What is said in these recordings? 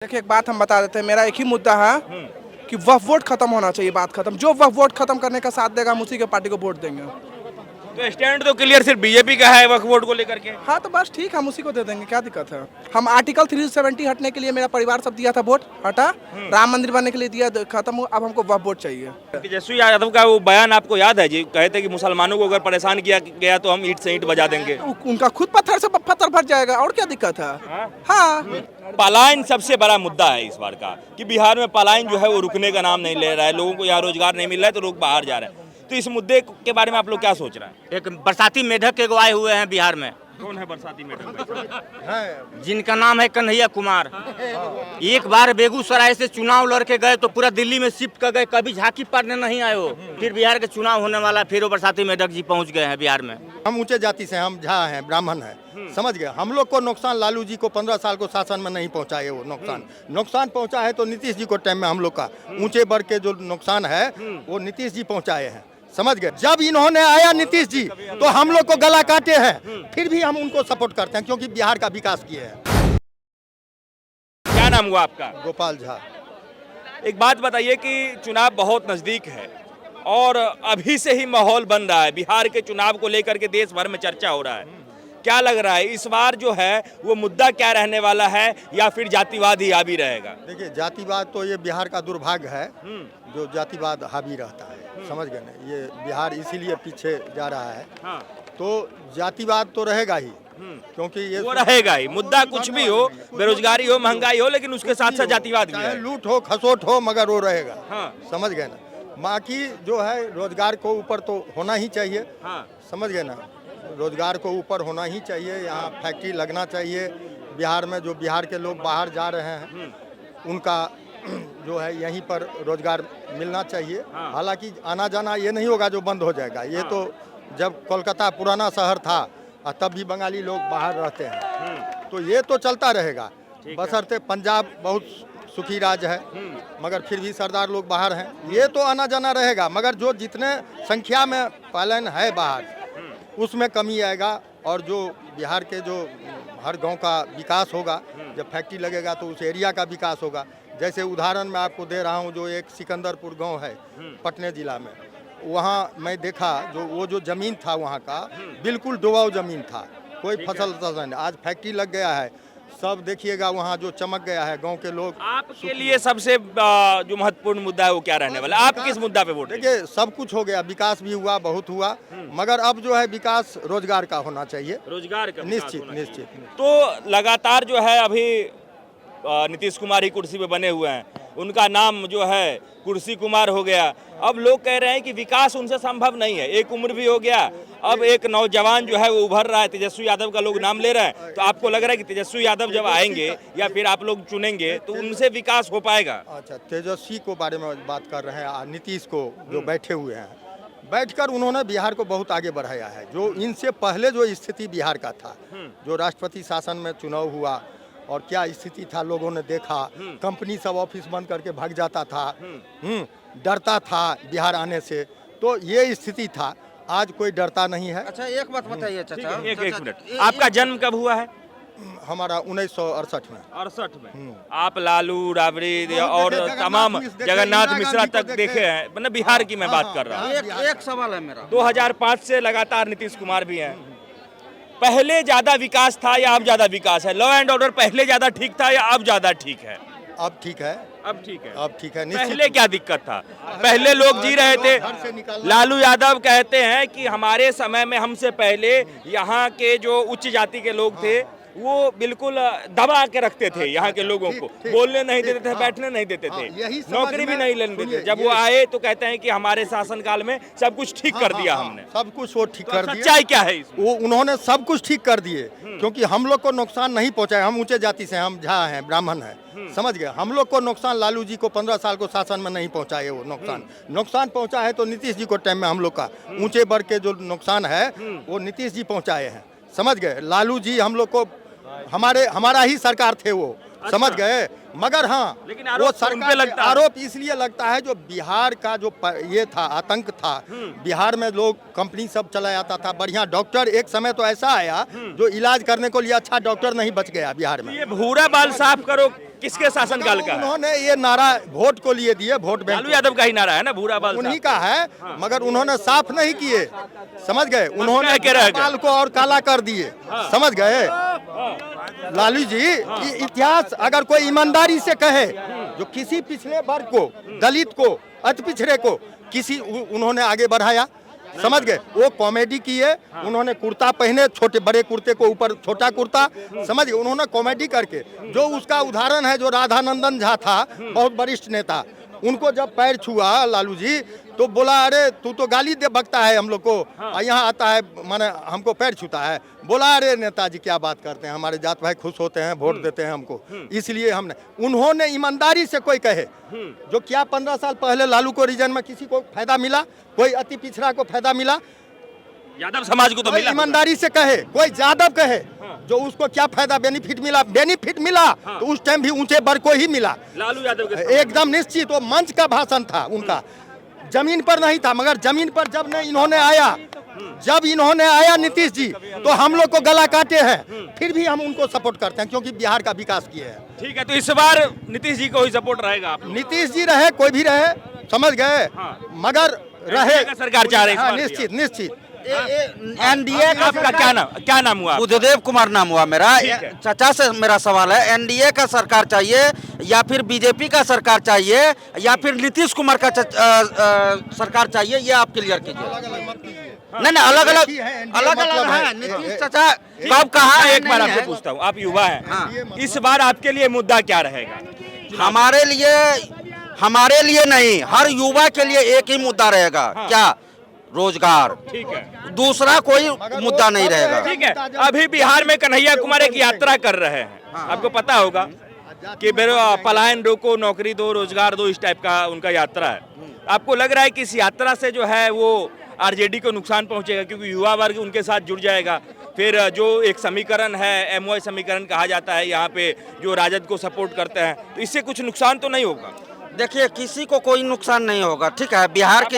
देखिए एक बात हम बता देते हैं, मेरा एक ही मुद्दा है कि वक्फ वोट खत्म होना चाहिए। बात खत्म। जो वक्फ वोट खत्म करने का साथ देगा हम उसी के पार्टी को वोट देंगे। तो स्टैंड तो क्लियर सिर्फ बीजेपी का है वक्फ बोर्ड को लेकर के। हाँ तो बस ठीक है, हम उसी को दे देंगे, क्या दिक्कत है। हम आर्टिकल 370 हटने के लिए मेरा परिवार सब दिया था वोट, हटा। राम मंदिर बनने के लिए दिया, खत्म हुआ। अब हमको वक्फ वोट चाहिए। तेजस्वी यादव का वो बयान आपको याद है जी? कहते कि मुसलमानों को अगर परेशान किया गया तो हम ईंट से ईंट बजा देंगे। उनका खुद पत्थर से पत्थर भर जाएगा, और क्या दिक्कत है। हाँ पलायन सबसे बड़ा मुद्दा है इस बार का, कि बिहार में पलायन जो है वो रुकने का नाम नहीं ले रहा है। लोगों को यहाँ रोजगार नहीं मिल रहा है तो लोग बाहर जा रहे हैं। तो इस मुद्दे के बारे में आप लोग क्या सोच रहे हैं? एक बरसाती मेढक के आए हुए हैं बिहार में। कौन है बरसाती मेढक? जिनका नाम है कन्हैया कुमार। एक बार बेगूसराय से चुनाव लड़ के गए तो पूरा दिल्ली में शिफ्ट कर गए, कभी झांकी पड़ने नहीं आए हो। फिर बिहार के चुनाव होने वाला, फिर वो बरसाती मेढक जी पहुंच गए हैं बिहार में। हम ऊंचे जाति से, हम झा हैं, ब्राह्मण हैं, समझ गए। हम लोग को नुकसान लालू जी को 15 साल को शासन में नहीं पहुंचा है। वो नुकसान पहुंचा है तो नीतीश जी को टाइम में हम लोग का ऊंचे वर्ग के जो नुकसान है वो नीतीश जी पहुंचाए हैं, समझ गए। जब इन्होंने आया नीतीश जी तो हम लोग को गला काटे हैं, फिर भी हम उनको सपोर्ट करते हैं क्योंकि बिहार का विकास किए हैं। क्या नाम हुआ आपका? गोपाल झा। एक बात बताइए कि चुनाव बहुत नजदीक है और अभी से ही माहौल बन रहा है। बिहार के चुनाव को लेकर के देश भर में चर्चा हो रहा है। क्या लग रहा है इस बार जो है वो मुद्दा क्या रहने वाला है, या फिर जातिवाद ही हावी रहेगा? देखिए जातिवाद तो ये बिहार का दुर्भाग्य है, जो जातिवाद हावी रहता है, समझ गए ना। ये बिहार इसीलिए पीछे जा रहा है। हाँ। तो जातिवाद तो रहेगा ही, क्योंकि ये वो रहेगा ही। मुद्दा कुछ भी हो, बेरोजगारी हो, महंगाई हो, लेकिन उसके साथ साथ जातिवाद भी चाहे है। लूट हो, खसोट हो, मगर वो रहेगा। हाँ। समझ गए ना। बाकी जो है रोजगार को ऊपर तो होना ही चाहिए, हाँ। समझ गए ना। रोजगार को ऊपर होना ही चाहिए, यहाँ फैक्ट्री लगना चाहिए। बिहार में जो बिहार के लोग बाहर जा रहे हैं उनका जो है यहीं पर रोजगार मिलना चाहिए। हाँ। हालांकि आना जाना ये नहीं होगा जो बंद हो जाएगा। ये तो जब कोलकाता पुराना शहर था तब भी बंगाली लोग बाहर रहते हैं, तो ये तो चलता रहेगा। बशर्ते पंजाब बहुत सुखी राज्य है, मगर फिर भी सरदार लोग बाहर हैं। ये तो आना जाना रहेगा, मगर जो जितने संख्या में पलायन है बाहर उसमें कमी आएगा। और जो बिहार के जो हर गांव का विकास होगा, जब फैक्ट्री लगेगा तो उस एरिया का विकास होगा। जैसे उदाहरण मैं आपको दे रहा हूं, जो एक सिकंदरपुर गांव है पटने जिला में, वहाँ मैं देखा वो जो जमीन था वहाँ का बिल्कुल डुबाऊ जमीन था, कोई फसल नहीं। आज फैक्ट्री लग गया है, सब देखिएगा वहाँ जो चमक गया है। गांव के लोग आपके लिए सबसे जो महत्वपूर्ण मुद्दा है वो क्या रहने वाला है? आप किस मुद्दा पे वोट देंगे? देखिए सब कुछ हो गया, विकास भी हुआ, बहुत हुआ, मगर अब जो है विकास रोजगार का होना चाहिए। रोजगार का विकास निश्चित होना निश्चित। चाहिए। तो लगातार जो है अभी नीतीश कुमार ही कुर्सी पे बने हुए हैं, उनका नाम जो है कुर्सी कुमार हो गया। अब लोग कह रहे हैं कि विकास उनसे संभव नहीं है, एक उम्र भी हो गया, अब एक नौजवान जो है वो उभर रहा है, तेजस्वी यादव का लोग नाम ले रहे हैं। तो आपको लग रहा है कि तेजस्वी यादव जब आएंगे या फिर आप लोग चुनेंगे तो उनसे विकास हो पाएगा? अच्छा, तेजस्वी को बारे में बात कर रहे हैं, नीतीश को जो बैठे हुए हैं, बैठकर उन्होंने बिहार को बहुत आगे बढ़ाया है। जो इनसे पहले जो स्थिति बिहार का था, जो राष्ट्रपति शासन में चुनाव हुआ और क्या स्थिति था लोगों ने देखा। कंपनी सब ऑफिस बंद करके भाग जाता था, डरता था बिहार आने से, तो ये स्थिति था। आज कोई डरता नहीं है। अच्छा एक बात बताइए चाचा, एक मिनट, आपका जन्म कब हुआ है? हमारा 1968 में। 68 में। आप लालू राबड़ी और तमाम जगन्नाथ मिश्रा तक देखे हैं, मतलब बिहार की मैं बात कर रहा हूँ। एक सवाल है मेरा। 2005 से लगातार नीतीश कुमार भी हैं। पहले ज्यादा विकास था या अब ज्यादा विकास है? लॉ एंड ऑर्डर पहले ज्यादा ठीक था या अब ज्यादा ठीक है? अब ठीक है। अब ठीक है। अब ठीक है। पहले क्या दिक्कत था? पहले लोग जी रहे थे। लालू यादव कहते हैं कि हमारे समय में हमसे पहले यहाँ के जो उच्च जाति के लोग थे वो बिल्कुल दबा के रखते थे यहाँ के लोगों को, बोलने नहीं देते थे, बैठने नहीं देते थे, नौकरी भी नहीं लेने देते। जब वो आए तो कहते हैं कि हमारे शासनकाल में सब कुछ ठीक कर दिया हमने। सब कुछ वो ठीक कर दिया। सच्चाई क्या है इसमें? वो उन्होंने सब कुछ ठीक कर दिए, क्योंकि हम लोग को नुकसान नहीं पहुंचाए। हम ऊंचे जाति से, हम झा हैं, ब्राह्मण हैं, समझ गए। हम लोग को नुकसान लालू जी को 15 साल को शासन में नहीं पहुंचाए। वो नुकसान पहुंचा है तो नीतीश जी को टाइम में हम लोग का ऊंचे वर्ग के जो नुकसान है वो नीतीश जी पहुंचाए हैं, समझ गए। लालू जी हम लोग को हमारा ही सरकार थे, वो समझ गए। मगर हाँ, लेकिन वो आरोप उन पे सरकार लगता पे है। आरोप इसलिए लगता है जो बिहार का जो ये था आतंक था, बिहार में लोग कंपनी सब चला जाता था, बढ़िया डॉक्टर एक समय तो ऐसा आया जो इलाज करने को लिए अच्छा डॉक्टर नहीं बच गया बिहार में। ये भूरा बाल साफ करो किसके शासनकाल का है? उन्होंने ये नारा वोट को लिए दिए, वोट बैंक लालू यादव का ही नारा है ना भूरा बाल उन्हीं साफ। का है, मगर उन्होंने साफ नहीं किए, समझ गए। उन्होंने कह के रह गए। बाल को और काला कर दिए, समझ गए। लालू जी, इतिहास अगर कोई ईमानदारी से कहे, जो किसी पिछड़े वर्ग को, दलित को, अति पिछड़े को किसी उन्होंने आगे बढ़ाया, समझ गए। वो कॉमेडी किए, उन्होंने कुर्ता पहने, छोटे बड़े कुर्ते को ऊपर छोटा कुर्ता, समझ गए। उन्होंने कॉमेडी करके, जो उसका उदाहरण है जो राधानंदन झा था, बहुत वरिष्ठ नेता, उनको जब पैर छुआ लालू जी तो बोला अरे तू तो गाली दे बकता है हम लोग को, यहाँ आता है माने हमको पैर छूता है। बोला अरे नेताजी क्या बात करते हैं, हमारे जात भाई खुश होते हैं, वोट देते हैं हमको, इसलिए हमने। उन्होंने ईमानदारी से कोई कहे, जो क्या 15 साल पहले लालू को रीजन में किसी को फायदा मिला, कोई अति पिछड़ा को फायदा मिला, यादव समाज को तो कोई मिला। ईमानदारी से कहे, कोई यादव कहे जो उसको क्या फायदा बेनिफिट मिला, बेनिफिट मिला तो उस टाइम भी ऊंचे वर्ग को ही मिला, लालू यादव के समय। एकदम निश्चित। वो मंच का भाषण था उनका, जमीन पर नहीं था। मगर जमीन पर जब ने इन्होंने आया, जब इन्होंने आया नीतीश जी, तो हम लोग को गला काटे हैं, फिर भी हम उनको सपोर्ट करते हैं क्योंकि बिहार का विकास किए हैं। ठीक है, तो इस बार नीतीश जी को ही सपोर्ट रहेगा आप लोग? नीतीश जी रहे, कोई भी रहे, समझ गए, मगर रहे का सरकार चाह रही है इस हाँ, बार भी निश्चित निश्चित। एनडीए का आपका क्या नाम हुआ? बुद्धदेव कुमार नाम हुआ मेरा। ठीक है। चाचा से मेरा सवाल है, एनडीए का सरकार चाहिए या फिर बीजेपी का सरकार चाहिए या फिर नीतीश कुमार का सरकार चाहिए, ये आप क्लियर कीजिए। नहीं नहीं, अलग अलग मतलब है। है। नीतीश चाचा कब कहा एक बार आपसे पूछता हूँ, आप युवा हैं, इस बार आपके लिए मुद्दा क्या रहेगा? हमारे लिए नहीं, हर युवा के लिए एक ही मुद्दा रहेगा। क्या? रोजगार। ठीक है, दूसरा कोई मुद्दा नहीं रहेगा। ठीक है। अभी बिहार में कन्हैया कुमार एक यात्रा कर रहे हैं, आपको पता होगा कि पलायन रोको, नौकरी दो, रोजगार दो, इस टाइप का उनका यात्रा है। आपको लग रहा है कि इस यात्रा से जो है वो आरजेडी को नुकसान पहुंचेगा, क्योंकि युवा वर्ग उनके साथ जुड़ जाएगा? फिर जो एक समीकरण है, एमओआई समीकरण कहा जाता है, यहाँ पे जो राजद को सपोर्ट करते हैं, तो इससे कुछ नुकसान तो नहीं होगा? देखिए, किसी को कोई नुकसान नहीं होगा, ठीक है। बिहार की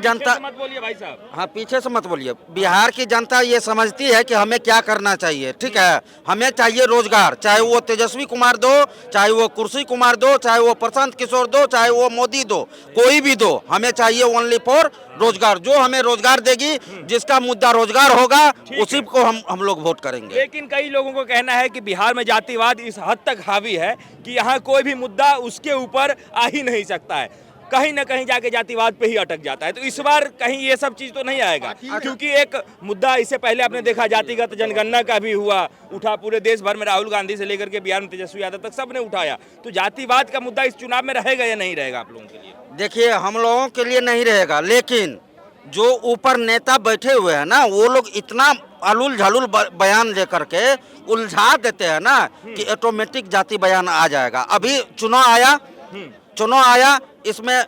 जनता मत बोलिए भाई साहब। हाँ, पीछे से मत बोलिए। बिहार की जनता ये समझती है कि हमें क्या करना चाहिए, ठीक है। हमें चाहिए रोजगार, चाहे वो तेजस्वी कुमार दो, चाहे वो कुर्सी कुमार दो, चाहे वो प्रशांत किशोर दो, चाहे वो मोदी दो, कोई भी दो, हमें चाहिए ओनली फॉर रोजगार। जो हमें रोजगार देगी, जिसका मुद्दा रोजगार होगा, उसी को हम लोग वोट करेंगे। लेकिन कई लोगों को कहना है कि बिहार में जातिवाद इस हद तक हावी है कि यहाँ कोई भी मुद्दा उसके ऊपर आ ही नहीं सकता है, कहीं ना कहीं जाके जातिवाद पे ही अटक जाता है। तो इस बार कहीं ये सब चीज तो नहीं आएगा, क्योंकि एक मुद्दा इससे पहले आपने देखा जातिगत जनगणना का भी हुआ, उठा पूरे देश भर में, राहुल गांधी से लेकर के बिहार में तेजस्वी यादव तक सब ने उठाया। तो जातिवाद का मुद्दा इस चुनाव में रहेगा या नहीं रहेगा आप लोगों के लिए? देखिए, हम लोगों के लिए नहीं रहेगा, लेकिन जो ऊपर नेता बैठे हुए हैं ना, वो लोग इतना अलूल झलूल बयान लेकर के उलझा देते हैं ना कि ऑटोमेटिक जाति बयान आ जाएगा। अभी चुनाव आया, इसमें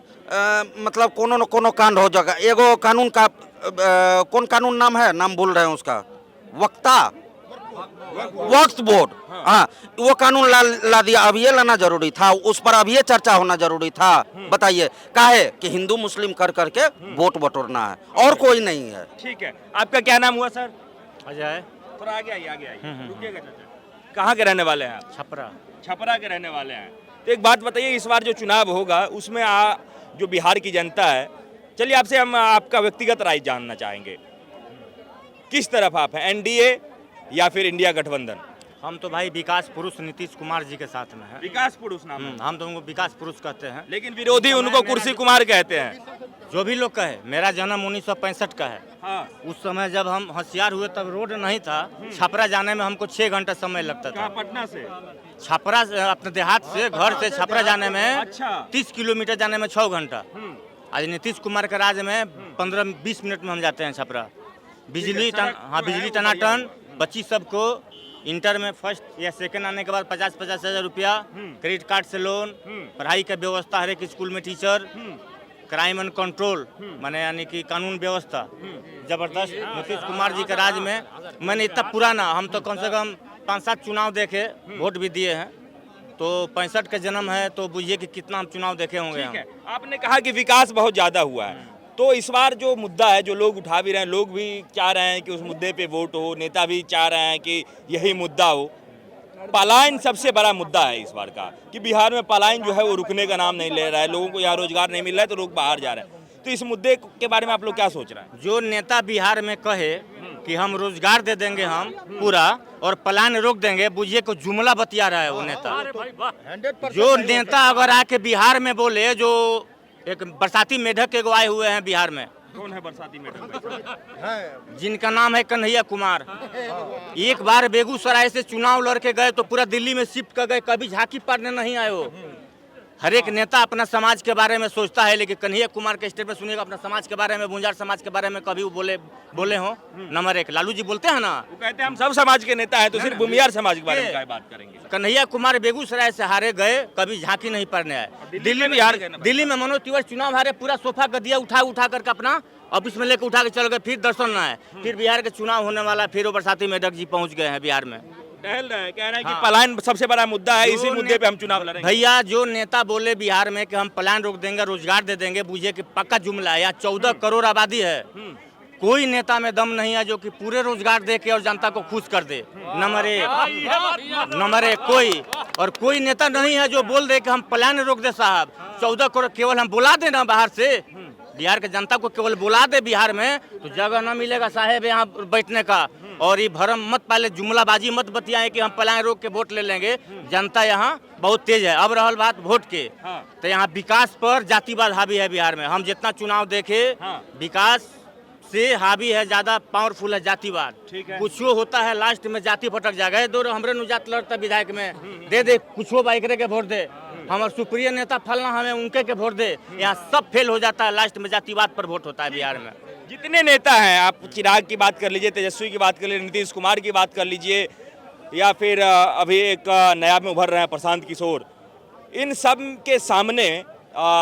मतलब कोनो न कोनो कांड हो जाएगा। एगो कानून का कौन कानून नाम है, नाम भूल रहे हैं उसका, वक्फ बोर्ड, हाँ, वो कानून ला दिया। अब ये लाना जरूरी था, उस पर अब ये चर्चा होना जरूरी था। बताइए, काहे कि हिंदू मुस्लिम कर करके वोट बटोरना है, और कोई नहीं है। ठीक है, आपका क्या नाम हुआ सर? अजय। थोड़ा आगे आइए, रुकिएगा चाचा। कहाँ के रहने वाले हैं आप? छपरा के रहने वाले हैं। तो एक बात बताइए, इस बार जो चुनाव होगा उसमें जो बिहार की जनता है, चलिए आपसे हम आपका व्यक्तिगत राय जानना चाहेंगे, किस तरफ आप हैं, एनडीए या फिर इंडिया गठबंधन? हम तो भाई विकास पुरुष नीतीश कुमार जी के साथ में हैं। विकास पुरुष नाम है। हम तो उनको विकास पुरुष कहते हैं, लेकिन विरोधी उनको कुर्सी कुमार कहते हैं। जो भी लोग कहे। मेरा जन्म 1965 का है। हाँ। उस समय जब हम होशियार हुए तब रोड नहीं था, छपरा जाने में हमको 6 घंटा समय लगता था। पटना से छपरा अपने देहात से, घर से छपरा जाने में अच्छा। 30 किलोमीटर जाने में 6 घंटा। आज नीतीश कुमार के राज में 15-20 मिनट में हम जाते हैं छपरा। बिजली टनाटन, बच्ची सबको इंटर में फर्स्ट या सेकंड आने के बाद 50-50 हज़ार रुपया, क्रेडिट कार्ड से लोन, पढ़ाई का व्यवस्था, हर एक स्कूल में टीचर, क्राइम एंड कंट्रोल, माने यानी कि कानून व्यवस्था जबरदस्त। नीतीश कुमार जी के राज में मैंने इतना पुराना, हम तो कम से कम 5-7 चुनाव देखे, वोट भी दिए हैं, तो 65 का जन्म है, तो बुझिए कि कितना हम चुनाव देखे होंगे हम। ठीक है, आपने कहा कि विकास बहुत ज़्यादा हुआ है, तो इस बार जो मुद्दा है जो लोग उठा भी रहे हैं, लोग भी चाह रहे हैं कि उस मुद्दे पे वोट हो, नेता भी चाह रहे हैं कि यही मुद्दा हो। पलायन सबसे बड़ा मुद्दा है इस बार का, कि बिहार में पलायन जो है वो रुकने का नाम नहीं ले रहा है, लोगों को यहाँ रोजगार नहीं मिल रहा है तो लोग बाहर जा रहे हैं। तो इस मुद्दे के बारे में आप लोग क्या सोच रहे हैं? जो नेता बिहार में कहे कि हम रोजगार दे देंगे हम पूरा और पलायन रोक देंगे, बुझिए को जुमला बतिया रहा है वो नेता। जो नेता अगर आके बिहार में बोले, जो एक बरसाती मेढक के आए हुए हैं बिहार में, कौन है बरसाती मेढक? जिनका नाम है कन्हैया कुमार, एक बार बेगूसराय से चुनाव लड़ के गए तो पूरा दिल्ली में शिफ्ट कर गए, कभी झांकी पड़ने नहीं आए हो। हर एक नेता अपना समाज के बारे में सोचता है, लेकिन कन्हैया कुमार के स्टेट में सुनिएगा अपना समाज के बारे में, गुंजार समाज के बारे में कभी वो बोले हो? नंबर 1 लालू जी बोलते हैं ना, वो कहते हैं हम सब समाज के नेता हैं, तो सिर्फ भूमिहार समाज के बारे में क्या बात करेंगे? कन्हैया कुमार बेगूसराय से हारे गए, कभी झांकी नहीं पड़ने आए। दिल्ली में हार गए ना। दिल्ली में मनोज तिवारी चुनाव हारे, पूरा सोफा गद्दिया उठा करके अपना ऑफिस में लेकर उठा के चल गए, फिर दर्शन न आए। फिर बिहार के चुनाव होने वाला, फिर वो बरसाती मेढक जी पहुंच गए हैं बिहार में, टहल रहे हैं, कह रहे हैं कि पलायन सबसे बड़ा मुद्दा है, इसी मुद्दे पे हम चुनाव लड़ेंगे। भैया जो नेता बोले बिहार में कि हम पलायन रोक देंगे, रोजगार दे देंगे, बुझे कि पक्का जुमला है। यहाँ 14 करोड़ आबादी है, कोई नेता में दम नहीं है जो कि पूरे रोजगार दे के और जनता को खुश कर दे। नंबर एक कोई नेता नहीं है जो बोल दे कि हम पलायन रोक दे साहब। 14 करोड़ केवल हम बुला दे ना बाहर से, बिहार के जनता को केवल बुला दे बिहार में, तो जगह न मिलेगा साहेब यहाँ बैठने का। और ये भरम मत पाले, जुमलाबाजी मत बतियाए कि हम पलायन रोक के वोट ले लेंगे। जनता यहाँ बहुत तेज है। अब रहल बात वोट के, तो यहाँ विकास पर जातिवाद हावी है बिहार में। हम जितना चुनाव देखे, विकास से हावी है, ज्यादा पावरफुल है जातिवाद। कुछ होता है लास्ट में जाति फटक जाएगा, दो हमरे नु जात लड़ता विधायक में दे कुछ बाइकरे के वोट दे, हमारे सुप्रिय नेता फलना हमें उनके के वोट दे। यहाँ सब फेल हो जाता है, लास्ट में जातिवाद पर वोट होता है बिहार में। जितने नेता हैं, आप चिराग की बात कर लीजिए, तेजस्वी की बात कर लीजिए, नीतीश कुमार की बात कर लीजिए, या फिर अभी एक नया में उभर रहे हैं प्रशांत किशोर, इन सब के सामने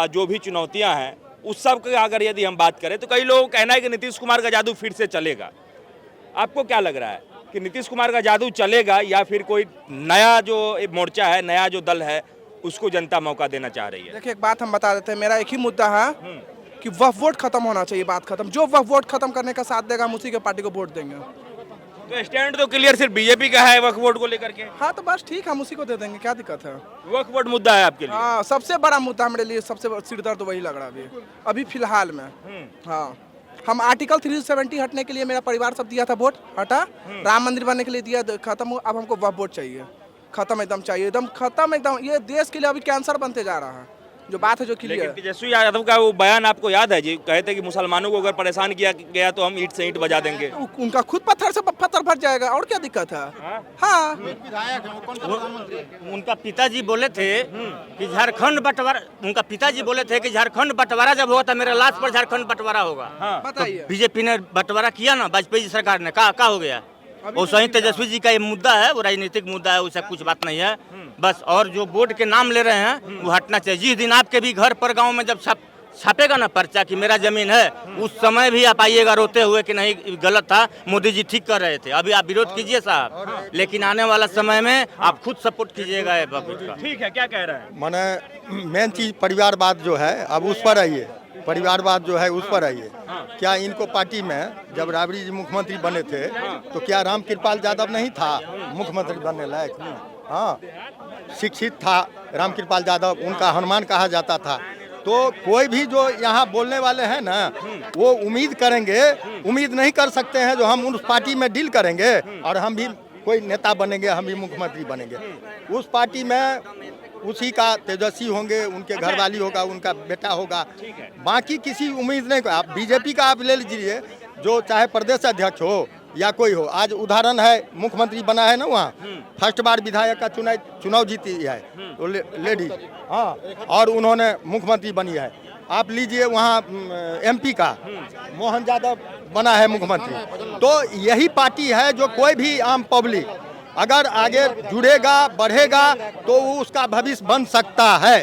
जो भी चुनौतियां हैं उस सब की अगर यदि हम बात करें तो कई लोगों का कहना है कि नीतीश कुमार का जादू फिर से चलेगा। आपको क्या लग रहा है कि नीतीश कुमार का जादू चलेगा, या फिर कोई नया जो मोर्चा है, नया जो दल है, उसको जनता मौका देना चाह रही है? देखिए एक बात हम बता देते हैं, मेरा एक ही मुद्दा है कि वह वोट खत्म होना चाहिए, बात खत्म। जो वह वोट खत्म करने का साथ देगा हम उसी के पार्टी को वोट देंगे। तो स्टैंड तो क्लियर सिर्फ बीजेपी का है वक्फ वोट को लेकर के। हाँ तो बस ठीक, हम उसी को दे देंगे, क्या दिक्कत है? वक्फ वोट मुद्दा है आपके लिए? हाँ, सबसे बड़ा मुद्दा मेरे लिए, सबसे सिर दर्द तो वही लग रहा है अभी फिलहाल में। हाँ, हम आर्टिकल 370 हटने के लिए मेरा परिवार सब दिया था वोट, हटा। राम मंदिर बनने के लिए दिया, खत्म। अब हमको वह वोट चाहिए, खत्म एकदम चाहिए, एकदम खत्म एकदम। ये देश के लिए अभी कैंसर बनते जा रहा है, जो बात है जो क्लियर है। तेजस्वी यादव का वो बयान आपको याद है जी? कहते कि मुसलमानों को अगर परेशान किया गया तो हम ईंट से ईंट बजा देंगे। उनका खुद पत्थर से पत्थर भर जाएगा, और क्या दिक्कत है? हाँ, उनका पिताजी बोले थे कि झारखंड बंटवारा, उनका पिताजी बोले थे कि झारखंड बंटवारा जब होगा तो मेरे लाश पर झारखंड बंटवारा होगा। बताइए। बीजेपी ने बंटवारा किया ना, वाजपेयी सरकार ने, क्या हो गया? और सही तेजस्वी जी का ये मुद्दा है, वो राजनीतिक मुद्दा है, उससे कुछ बात नहीं है बस। और जो बोर्ड के नाम ले रहे हैं वो हटना चाहिए। जिस दिन आपके भी घर पर गांव में जब छापेगा ना पर्चा कि मेरा जमीन है, उस समय भी आप आइएगा रोते हुए कि नहीं गलत था, मोदी जी ठीक कर रहे थे। अभी आप विरोध कीजिए साहब, लेकिन आने वाला समय में आप खुद सपोर्ट कीजिएगा। ठीक है, क्या कह रहे हैं? माने मेन चीज परिवारवाद जो है, अब उस पर आइए, परिवारवाद जो है उस पर आइए। क्या इनको पार्टी में जब राबड़ी जी मुख्यमंत्री बने थे तो क्या रामकृपाल यादव नहीं था मुख्यमंत्री बनने लायक? हाँ, शिक्षित था रामकृपाल यादव, उनका हनुमान कहा जाता था। तो कोई भी जो यहाँ बोलने वाले हैं ना, वो उम्मीद करेंगे, उम्मीद नहीं कर सकते हैं जो हम उस पार्टी में डील करेंगे और हम भी कोई नेता बनेंगे, हम भी मुख्यमंत्री बनेंगे। उस पार्टी में उसी का तेजस्वी होंगे, उनके घरवाली होगा, उनका बेटा होगा, बाकी किसी उम्मीद नहीं। आप बीजेपी का आप ले लीजिए, जो चाहे प्रदेश अध्यक्ष हो या कोई हो, आज उदाहरण है मुख्यमंत्री बना है ना, वहाँ फर्स्ट बार विधायक का चुनाव जीती है तो लेडी, हाँ, और उन्होंने मुख्यमंत्री बनी है। आप लीजिए वहाँ एमपी का मोहन यादव बना है मुख्यमंत्री। तो यही पार्टी है जो कोई भी आम पब्लिक अगर आगे जुड़ेगा, बढ़ेगा, तो उसका भविष्य बन सकता है।